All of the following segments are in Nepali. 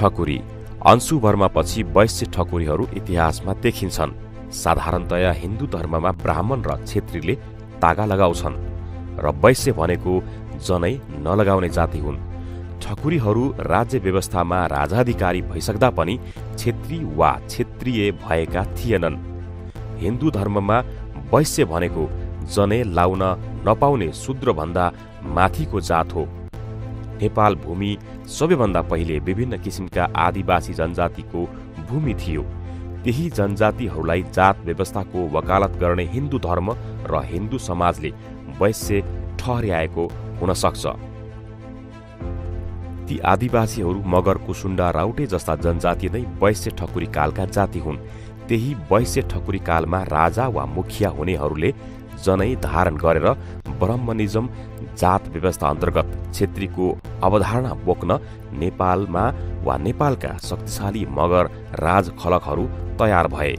ठकुरी अंशुवर्मापछि वैश्य ठकुरीहरू इतिहासमा देखिन्छन्। साधारणतया हिन्दू धर्ममा ब्राह्मण र क्षेत्रीले तागा लगाउँछन् र वैश्य भनेको जनै नलगाउने जाति हुन्। ठकुरीहरू राज्य व्यवस्थामा राजाधिकारी भइसक्दा पनि क्षेत्री वा क्षेत्रीय भएका थिएनन्। हिन्दू धर्ममा वैश्य भनेको जनै लाउन नपाउने शूद्रभन्दा माथिको जात हो। नेपाल भूमि सबैभन्दा पहिले विभिन्न किसिमका आदिवासी जनजातिको भूमि थियो। त्यही जनजातिहरूलाई जात व्यवस्थाको वकालत गर्ने हिन्दू धर्म र हिन्दू समाजले वैश्य ठहर्याएको हुन सक्छ। ती आदिवासीहरू मगर, कुसुण्डा, राउटे जस्ता जनजाति नै वैश्य ठकुरी कालका जाति हुन्। त्यही वैश्य ठकुरी कालमा राजा वा मुखिया हुनेहरूले जनै धारण गरेर ब्राह्मणिजम जात व्यवस्था अन्तर्गत क्षेत्रीको अवधारणा बोक्न नेपालमा वा नेपालका शक्तिशाली मगर राजखलकहरू तयार भए।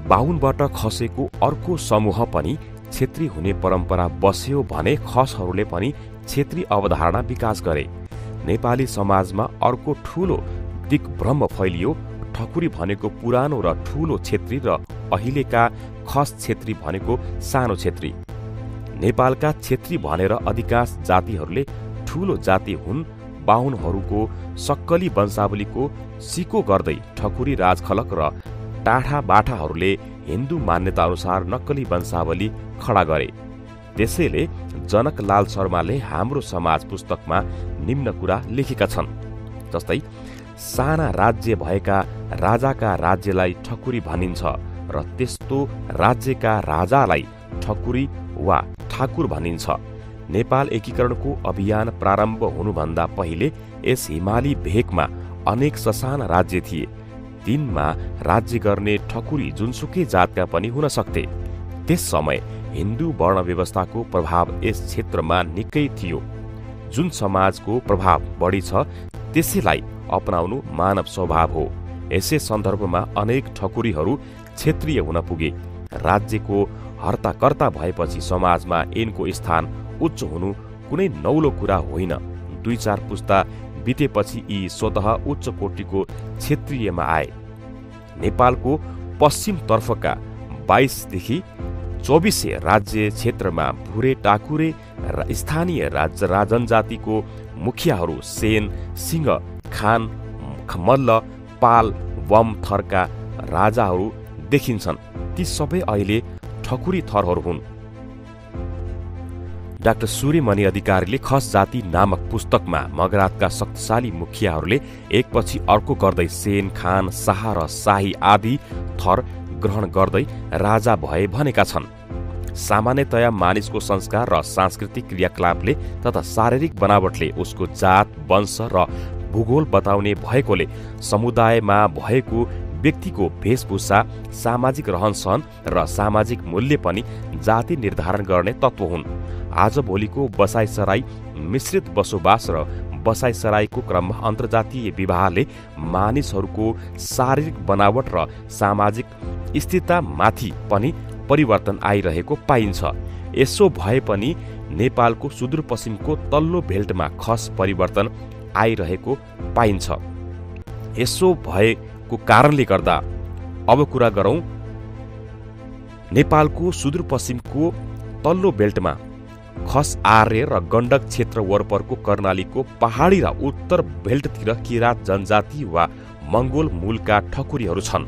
बाहुनबाट खसेको अर्को समूह पनि क्षेत्री हुने परम्परा बस्यो भने खसहरूले पनि क्षेत्री अवधारणा विकास गरे। नेपाली समाजमा अर्को ठूलो दिग्भ्रम फैलियो। ठकुरी भनेको पुरानो र ठूलो क्षेत्री र अहिलेका खस क्षेत्री भनेको सानो क्षेत्री। नेपालका क्षेत्री भनेर अधिकांश जातिहरूले ठूलो जाति हुन्। बाहुनहरूको सक्कली वंशावलीको सिको गर्दै ठकुरी राजखलक र टाठा बाठाहरूले हिन्दू मान्यता अनुसार नक्कली वंशावली खडा गरे। त्यसैले जनकलाल शर्माले हाम्रो समाज पुस्तकमा निम्न कुरा लेखेका छन्। जस्तै साना राज्य भएका राजाका राज्यलाई ठकुरी भनिन्छ र त्यस्तो राज्यका राजालाई ठकुरी वा ठाकुर भनिन्छ। नेपाल एकीकरणको अभियान प्रारम्भ हुनुभन्दा पहिले यस हिमाली भेकमा अनेक ससाना राज्य थिए। दिनमा राज्य गर्ने ठकुरी जुनसुकै जातका पनि हुन सक्थे। त्यस समय हिन्दू वर्ण व्यवस्थाको प्रभाव यस क्षेत्रमा निकै थियो। जुन समाजको प्रभाव बढी छ त्यसैलाई अपनाउनु मानव स्वभाव हो। यसै सन्दर्भमा अनेक ठकुरीहरू क्षेत्रीय हुन पुगे। राज्यको हर्ताकर्ता भएपछि समाजमा यिनको स्थान उच्च हुनु कुनै नौलो कुरा होइन। 2-4 पुस्ता बितेपछि यी स्वतः उच्च कोटिको क्षेत्रीयमा आए। नेपालको पश्चिमतर्फका 22 देखि 24 राज्य क्षेत्रमा भुरे, टाकुरे र स्थानीय जनजातिको मुखियाहरू सेन, सिंह, खान, मल्ल, पाल, वम थरका राजाहरू देखिन्छन्। ती सबै अहिले ठकुरी थरहरू हुन्। डाक्टर सूर्यमणि अधिकारीले खस जाति नामक पुस्तकमा मगरातका शक्तिशाली मुखियाहरूले एकपछि अर्को गर्दै सेन, खान, शाह र शाही आदि थर ग्रहण गर्दै राजा भए भनेका छन्। सामान्यतया मानिसको संस्कार र सांस्कृतिक क्रियाकलापले तथा शारीरिक बनावटले उसको जात, वंश र भूगोल बताउने भएकोले समुदायमा भएको व्यक्तिको वेशभूषा, सामाजिक रहनसहन र सामाजिक मूल्य पनि जाति निर्धारण गर्ने तत्त्व हुन्। आजभोलिको बसाइसराई, मिश्रित बसोबास र बसाइसराईको क्रममा अन्तर्जातीय विवाहले मानिसहरूको शारीरिक बनावट र सामाजिक स्थिरतामाथि पनि परिवर्तन आइरहेको पाइन्छ। यसो भए पनि नेपालको सुदूरपश्चिमको तल्लो बेल्टमा खस परिवर्तन आइरहेको पाइन्छ। यसो भएको कारणले गर्दा अब कुरा गरौं नेपालको सुदूरपश्चिमको तल्लो बेल्टमा खस आर्य र गण्डक क्षेत्र वरपरको कर्णालीको पहाडी र उत्तर बेल्टतिर किरात जनजाति वा मंगोल मूलका ठकुरीहरू छन्।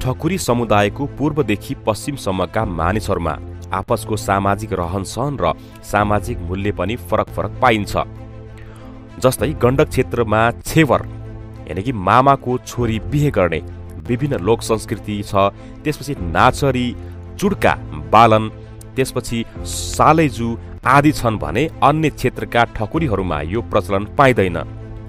ठकुरी समुदायको पूर्वदेखि पश्चिमसम्मका मानिसहरूमा आपसको सामाजिक रहनसहन र सामाजिक मूल्य पनि फरक पाइन्छ। जस्तै गण्डक क्षेत्रमा छेवर यानि कि मामाको छोरी बिहे गर्ने विभिन्न लोक संस्कृति छ। त्यसपछि नाचरी, चुड्का, बालन, त्यसपछि सालेजु आदि छन् भने अन्य क्षेत्रका ठकुरीहरूमा यो प्रचलन पाइँदैन।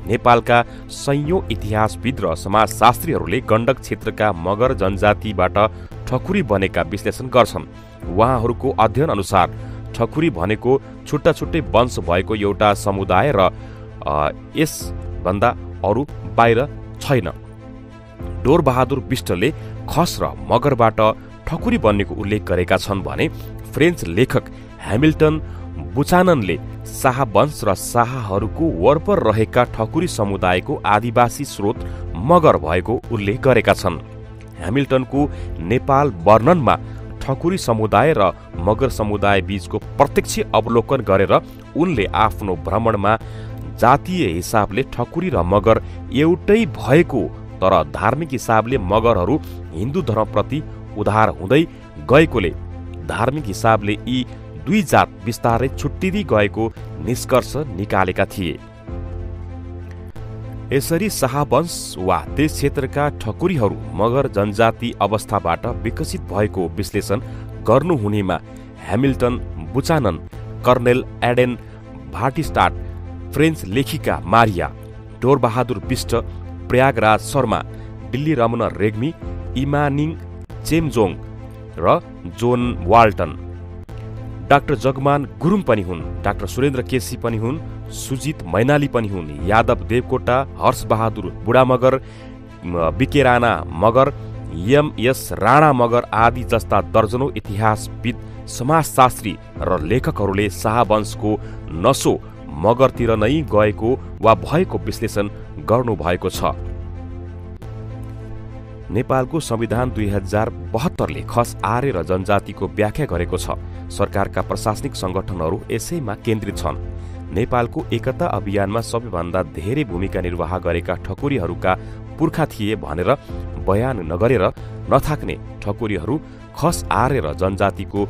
नेपालका सयौं इतिहासविद र समाजशास्त्रीहरूले गण्डक क्षेत्रका मगर जनजातिबाट ठकुरी बनेका विश्लेषण गर्छन्। उहाँहरूको अध्ययन अनुसार ठकुरी भनेको छुट्टा छुट्टै वंश भएको एउटा समुदाय र यसभन्दा अरू बाहिर छैन। डोरबहादुर बिष्टले खस र मगरबाट ठकुरी बन्नेको उल्लेख गरेका छन् भने फ्रेन्च लेखक ह्यामिल्टन बुचाननले शाहवंश र शाहहरूको वरपर रहेका ठकुरी समुदायको आदिवासी स्रोत मगर भएको उल्लेख गरेका छन्। ह्यामिल्टनको नेपाल वर्णनमा ठकुरी समुदाय र मगर समुदाय बीचको प्रत्यक्ष अवलोकन गरेर उनले आफ्नो भ्रमणमा जातीय हिसाबले ठकुरी र मगर एउटै भएको तर धार्मिक हिसाबले मगरहरू हिन्दू धर्मप्रति उधार हुँदै गएकोले धार्मिक हिसाबले यी दुई जात बिस्तारै छुट्टिँदै गएको निष्कर्ष निकालेका थिए। यसरी शाहवंश वा त्यस क्षेत्रका ठकुरीहरू मगर जनजाति अवस्थाबाट विकसित भएको विश्लेषण गर्नुहुनेमा ह्यामिल्टन, बुचानन, कर्नेल एडेन भाटिस्टाट, फ्रेन्च लेखिका मारिया, डोरबहादुर बिष्ट, प्रयागराज शर्मा, दिल्ली रमन रेग्मी, इमानिङ चेमजोङ र जोन वाल्टन, डाक्टर जगमान गुरुङ पनि हुन्, डाक्टर सुरेन्द्र केसी पनि हुन्, सुजित मैनाली पनि हुन्, यादव देवकोटा, हर्षबहादुर बुढा मगर, बिके राणा मगर, एम.एस. राणा मगर आदि जस्ता दर्जनौं इतिहासविद, समाजशास्त्री र लेखकहरूले शाहवंशको नसो मगरतिर नै गएको वा भएको विश्लेषण गर्नुभएको छ। नेपालको संविधान 2072ले खस आर्य र जनजातिको व्याख्या गरेको छ। सरकारका प्रशासनिक संगठनहरू यसैमा केन्द्रित छन्। नेपालको एकता अभियानमा सबैभन्दा धेरै भूमिका निर्वाह गरेका ठकुरीहरूका पुर्खा थिए भनेर बयान नगरेर नथाक्ने ठकुरीहरू खस आर्य र जनजातिको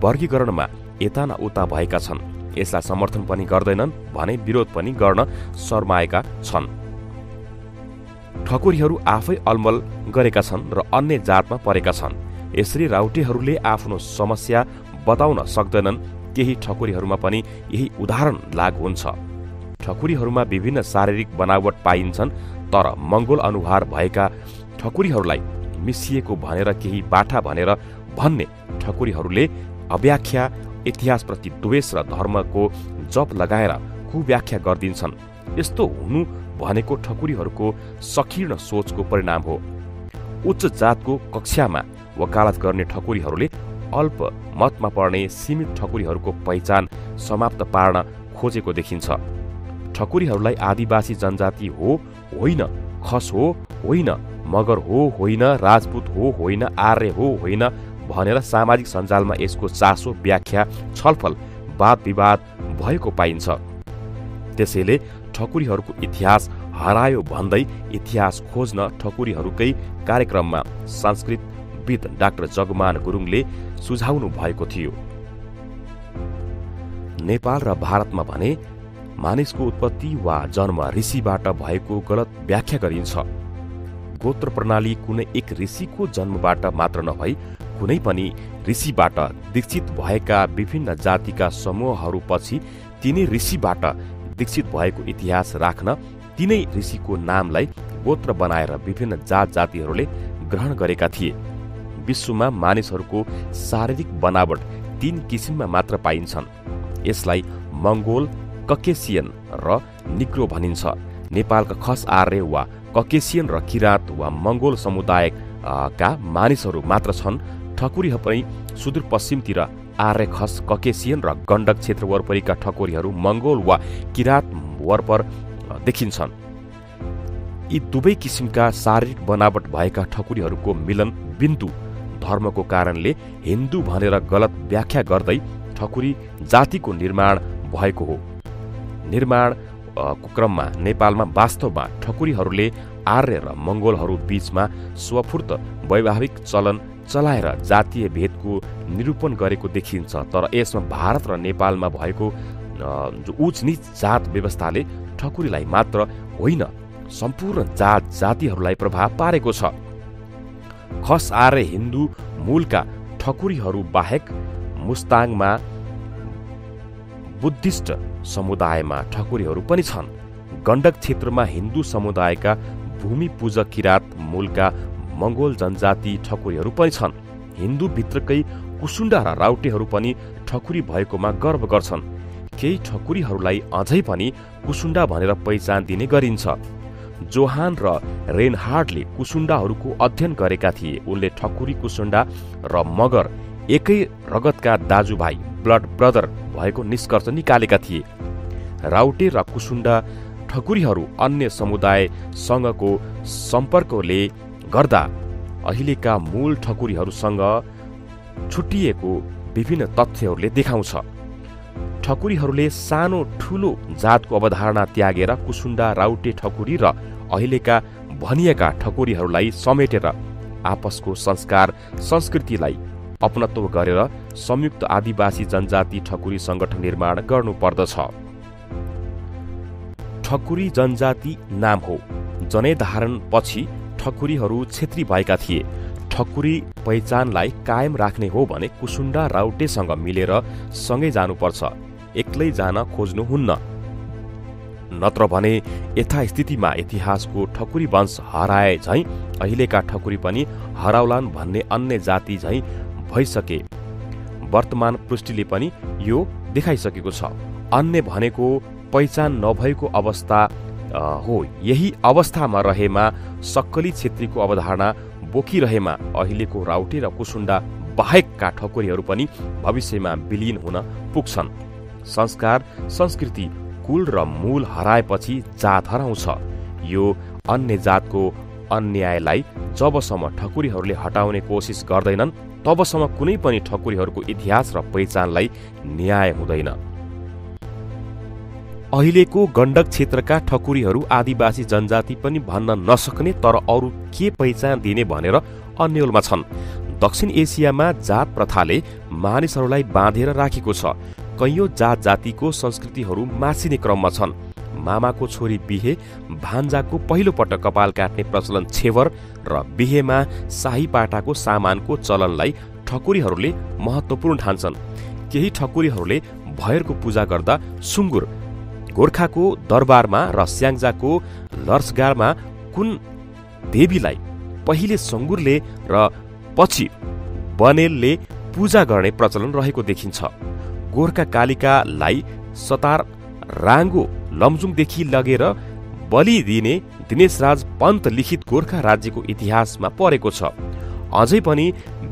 वर्गीकरणमा यता न उता भएका छन्। यसलाई समर्थन पनि गर्दैनन् भने विरोध पनि गर्न शर्माएका छन्। ठकुरीहरू आफै अलमल गरेका छन् र अन्य जातमा परेका छन्। यसरी राउटेहरूले आफ्नो समस्या बताउन सक्दैनन्। केही ठकुरीहरूमा पनि यही उदाहरण लागू हुन्छ। ठकुरीहरूमा विभिन्न शारीरिक बनावट पाइन्छन्, तर मंगोल अनुहार भएका ठकुरीहरूलाई मिसिएको भनेर केही बाठा भनेर भन्ने ठकुरीहरूले अव्याख्या, इतिहासप्रति द्वेष र धर्मको जप लगाएर कुव्याख्या गरिदिन्छन्। यस्तो हुनु भनेको ठकुरीहरूको सकीर्ण सोचको परिणाम हो। उच्च जातको कक्षामा वकालत गर्ने ठकुरीहरूले अल्प मतमा पर्ने सीमित ठकुरीहरूको पहिचान समाप्त पार्न खोजेको देखिन्छ। ठकुरीहरूलाई आदिवासी जनजाति हो होइन, खस हो होइन, मगर हो होइन, राजपूत हो होइन, आर्य हो होइन भनेर सामाजिक सञ्जालमा यसको चासो, व्याख्या, छलफल, वाद विवाद भएको पाइन्छ। त्यसैले ठकुरीहरूको इतिहास हरायो भन्दै इतिहास खोज्न ठकुरीहरूकै कार्यक्रममा संस्कृतविद डाक्टर जगमान गुरुङले सुझाउनु भएको थियो। नेपाल र भारतमा भने मानिसको उत्पत्ति वा जन्म ऋषिबाट भएको गलत व्याख्या गरिन्छ। गोत्र प्रणाली कुनै एक ऋषिको जन्मबाट मात्र नभई कुनै पनि ऋषिबाट दीक्षित भएका विभिन्न जातिका समूहहरूपछि तिनै ऋषिबाट दीक्षित भएको इतिहास राख्न तिनै ऋषिको नामलाई गोत्र बनाएर विभिन्न जात जातिहरूले ग्रहण गरेका थिए। विश्वमा मानिसहरूको शारीरिक बनावट 3 किसिममा मात्र पाइन्छन्। यसलाई मंगोल, ककेसियन र निग्रो भनिन्छ। नेपालका खस आर्य वा ककेसियन र किराँत वा मंगोल समुदायका मानिसहरू मात्र छन्। ठकुरीहरू पनि सुदूरपश्चिमतिर आर्य, खस, ककेसियन र गण्डक क्षेत्र वरपरिका ठकुरीहरू मंगोल वा किराँत वरपर देखिन्छन्। यी दुवै किसिमका शारीरिक बनावट भएका ठकुरीहरूको मिलन बिन्दु धर्मको कारणले हिन्दू भनेर गलत व्याख्या गर्दै ठकुरी जातिको निर्माण भएको हो। निर्माणको क्रममा नेपालमा वास्तवमा ठकुरीहरूले आर्य र मंगोलहरू बीचमा स्वफूर्त वैवाहिक चलन चलाएर जातीय भेदको निरूपण गरेको देखिन्छ। तर यसमा भारत र नेपालमा भएको जो उच्च नीच जात व्यवस्थाले ठकुरीलाई मात्र होइन सम्पूर्ण जात जातिहरूलाई प्रभाव पारेको छ। खस आर्य हिन्दू मूलका ठकुरीहरू बाहेक मुस्ताङमा बुद्धिस्ट समुदायमा ठकुरीहरू पनि छन्। गण्डक क्षेत्रमा हिन्दू समुदायका भूमि पूजक किराँत मूलका मंगोल जनजाति ठकुरीहरू पनि छन्। हिन्दू भित्रकै कुसुण्डा र राउटेहरू पनि ठकुरी भएकोमा गर्व गर्छन्। केही ठकुरीहरूलाई अझै पनि कुसुण्डा भनेर पहिचान दिने गरिन्छ। जोहान र रेनहार्डले कुसुण्डाहरूको अध्ययन गरेका थिए। उनले ठकुरी, कुसुण्डा र मगर एकै रगतका दाजुभाइ ब्लड ब्रदर भएको निष्कर्ष निकालेका थिए। राउटे र कुसुन्डा ठकुरीहरू अन्य समुदायसँगको सम्पर्कले गर्दा अहिलेका मूल ठकुरीहरूसँग छुट्टिएको विभिन्न तथ्यहरूले देखाउँछ। ठकुरीहरूले सानो ठूलो जातको अवधारणा त्यागेर कुसुन्डा राउटे ठकुरी र अहिलेका भनिएका ठकुरीहरूलाई समेटेर आपसको संस्कार संस्कृतिलाई अपनत्व गरेर संयुक्त आदिवासी जनजाति ठकुरी संगठन निर्माण गर्नुपर्दछ। ठकुरी जनजाति नाम हो। जनै धारण पछि ठकुरीहरू क्षेत्री भएका थिए। ठकुरी पहिचानलाई कायम राख्ने हो भने कुसुन्डा राउटेसँग मिलेर सँगै जानुपर्छ, एक्लै जान खोज्नुहुन्न। नत्र भने यथास्थितिमा इतिहासको ठकुरी वंश हराए झैं अहिलेका ठकुरी पनि हराउलान् भन्ने अन्य जाति झैं भइसके। वर्तमान पुष्टिले पनि यो देखाइसकेको छ। अन्य भनेको पहिचान नभएको अवस्था हो। यही अवस्थामा रहेमा सक्कली क्षेत्रीको अवधारणा बोकिरहेमा अहिलेको राउटे र कुसुन्डा बाहेकका ठकुरीहरू पनि भविष्यमा विलीन हुन पुग्छन्। संस्कार संस्कृति कुल र मूल हराएपछि जात हराउँछ। यो अन्य जातको अन्यायलाई जबसम्म ठकुरीहरूले हटाउने कोसिस गर्दैनन् तबसम्म कुनै पनि ठकुरीहरूको इतिहास र पहिचानलाई न्याय हुँदैन। अहिलेको गण्डक क्षेत्रका ठकुरीहरू आदिवासी जनजाति पनि भन्न नसक्ने तर अरू के पहिचान दिने भनेर अन्यलमा छन्। दक्षिण एसियामा जात प्रथाले मानिसहरूलाई बाँधेर राखेको छ। कैयौं जात जातिको संस्कृतिहरू मासिने क्रममा छन्। मामाको छोरी बिहे, भान्जाको पहिलो पटक कपाल काट्ने प्रचलन छेवर र बिहेमा शाही पाटाको सामानको चलनलाई ठकुरीहरूले महत्त्वपूर्ण ठान्छन्। केही ठकुरीहरूले भैरको पूजा गर्दा सुँगुर, गोर्खाको दरबारमा र स्याङ्जाको लर्सगारमा कुन देवीलाई पहिले सङ्गुरले र पछि बनेलले पूजा गर्ने प्रचलन रहेको देखिन्छ। गोर्खा कालिकालाई सतार राङ्गो लमजुङदेखि लगेर बलि दिने दिनेशराज पन्त लिखित गोर्खा राज्यको इतिहासमा परेको छ। अझै पनि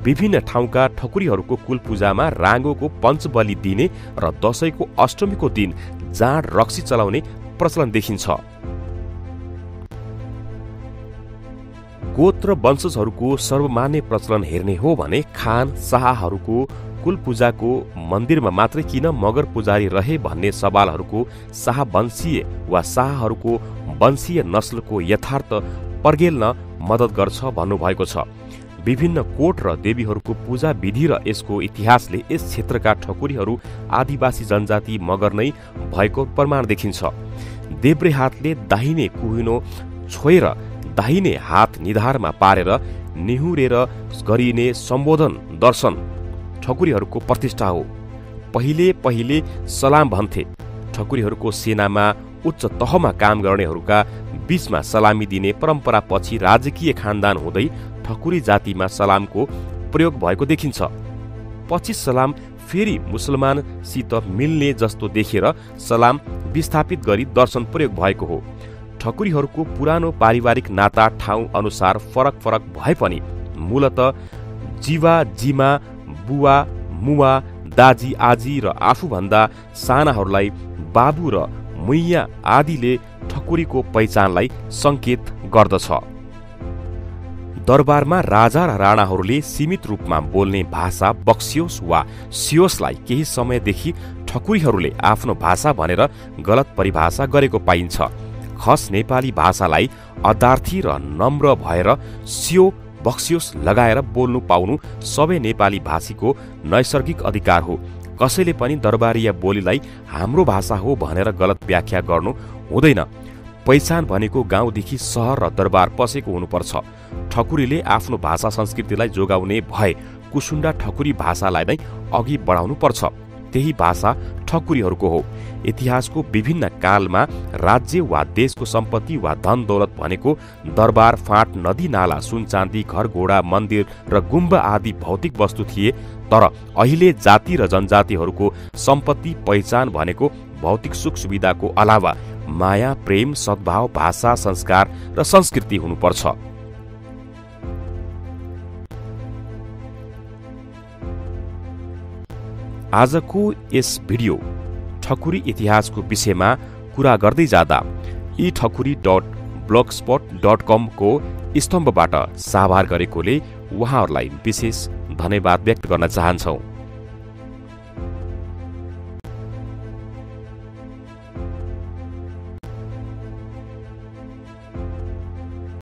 विभिन्न ठाउँका ठकुरीहरूको कुल पूजामा राङ्गोको पञ्चबलि दिने र दशैंको अष्टमीको दिन जाँड रक्सी चलाउने प्रचलन देखिन्छ। गोत्र वंशजहरूको सर्वमान्य प्रचलन हेर्ने हो भने खान शाहहरूको कुल पूजाको मन्दिरमा मात्रै किन मगर पुजारी रहे भन्ने सवालहरूको शाहवंशीय वा शाहहरूको वंशीय नस्लको यथार्थ पर्गेल्न मद्दत गर्छ भन्नुभएको छ। विभिन्न कोट र देवीहरूको पूजा विधि र यसको इतिहासले यस क्षेत्रका ठकुरीहरू आदिवासी जनजाति मगर नै भएको प्रमाण देखिन्छ। देब्रे हातले दाहिने कुहिनो छोएर दाहिने हात निधारमा पारेर निहुरेर गरिने सम्बोधन दर्शन ठकुरीहरूको प्रतिष्ठा हो। पहिले पहिले सलाम भन्थे। ठकुरीहरूको सेनामा उच्च तहमा काम गर्नेहरूका बीचमा सलामी दिने परम्परा पछि राजकीय खानदान हुँदै ठकुरी जातिमा सलामको प्रयोग भएको देखिन्छ। पछि सलाम फेरि मुसलमानसित मिल्ने जस्तो देखेर सलाम विस्थापित गरी दर्शन प्रयोग भएको हो। ठकुरीहरूको पुरानो पारिवारिक नाता ठाउँ अनुसार फरक फरक भए पनि मूलत जीवा जीमा बुवा मुवा दाजी आजी र आफूभन्दा सानाहरूलाई बाबु र मुइया आदिले ठकुरीको पहिचानलाई संकेत गर्दछ। दरबारमा राजा र राणाहरूले सीमित रूपमा बोल्ने भाषा बक्सियोस वा सियोसलाई केही समयदेखि ठकुरीहरूले आफ्नो भाषा भनेर गलत परिभाषा गरेको पाइन्छ। खस नेपाली भाषालाई अदार्थी र नम्र भएर सियो बक्सियोस लगाएर बोल्नु पाउनु सबै नेपाली भाषीको नैसर्गिक अधिकार हो। कसैले पनि दरबारिया बोलीलाई हाम्रो भाषा हो भनेर गलत व्याख्या गर्नु हुँदैन। पहिचान भनेको गाउँदेखि सहर र दरबार पसेको हुनुपर्छ। ठकुरीले आफ्नो भाषा संस्कृतिलाई जोगाउने भए कुसुन्डा ठकुरी भाषालाई नै अघि बढाउनु पर्छ। त्यही भाषा ठकुरीहरूको हो। इतिहासको विभिन्न कालमा राज्य वा देशको सम्पत्ति वा धन दौलत भनेको दरबार, फाँट, नदी नाला, सुन चाँदी, घर घोडा, मन्दिर र गुम्बा आदि भौतिक वस्तु थिए। तर अहिले जाति र जनजातिहरूको सम्पत्ति पहिचान भनेको भौतिक सुख सुविधाको अलावा माया, प्रेम, सद्भाव, भाषा, संस्कार र संस्कृति हुनुपर्छ। आजको यस भिडियो ठकुरी इतिहासको विषयमा कुरा गर्दै जाँदा यी ठकुरी.blogspot.com को स्तम्भबाट साभार गरेकोले उहाँहरूलाई विशेष धन्यवाद व्यक्त गर्न चाहन्छौं।